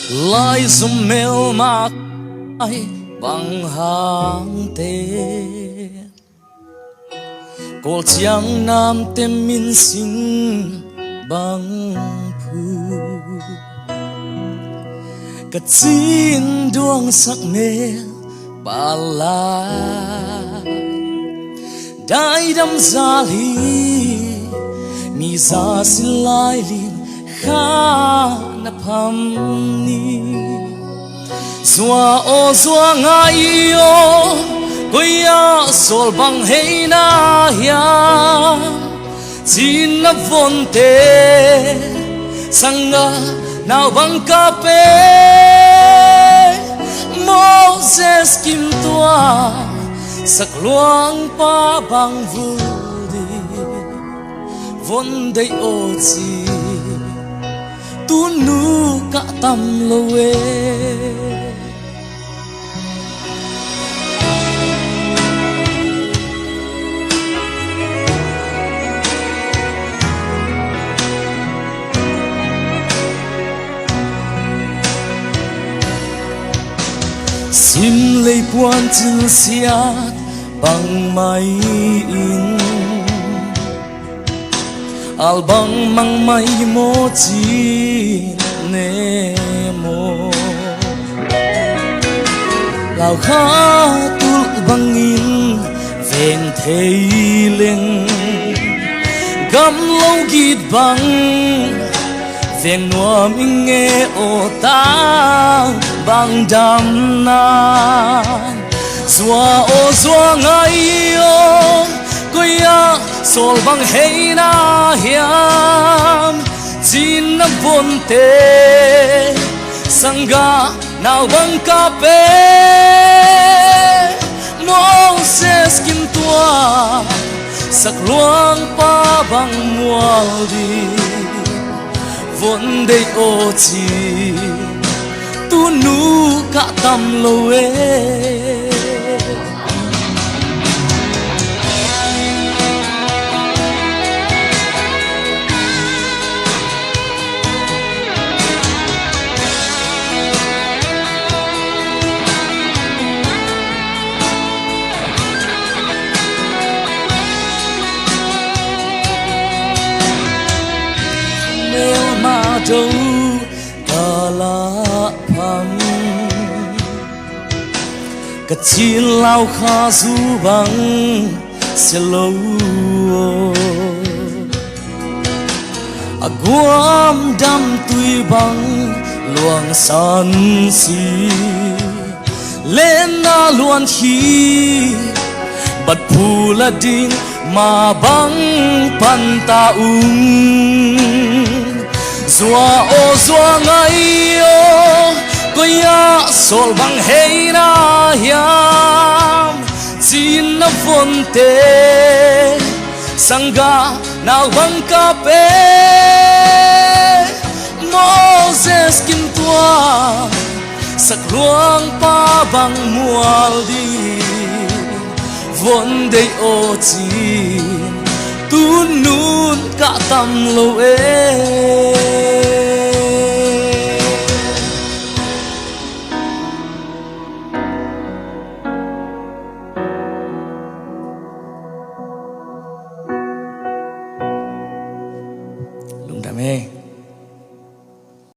lai zum mel mak ai bằng hàng tê cô chiang nam tem min sinh bằng phu cả chín đuông sắc mê bà la đại đâm ra li mi ra xin lai lin kha na pham ni zua o zua ngai o goya sol bang hei na ya chín na von te sanga nào bang ka pe Moses kim tua sak luang pa bang vu di von dei o chi tu nu ka tam lo we xin lấy quan chân xiat bằng mai in al bang mang mai mo chi ne mo lao kha tu bang in ven thei leng gam lo git bang ven nuam in nghe o ta bang dam na zua o zua ngai o goya sol bang hei na hiam chín năm von te sanga nào bang ka pe Moses kim tua sak luang pa bang mual di von dei o chi tu nu ka tam lo e nếu mà đâu ta la pham cả chín lao kha du bang se lo aguam dam tui bang luang san si lên na luan hi bat phula ding ma bang pan ta zua o zua ngai o goya sol bang hei na hiam chín na von te sanga nào bang ka pe Moses kim tua sak luang pa bang mual di von dei o chi tu nun ka tam lo e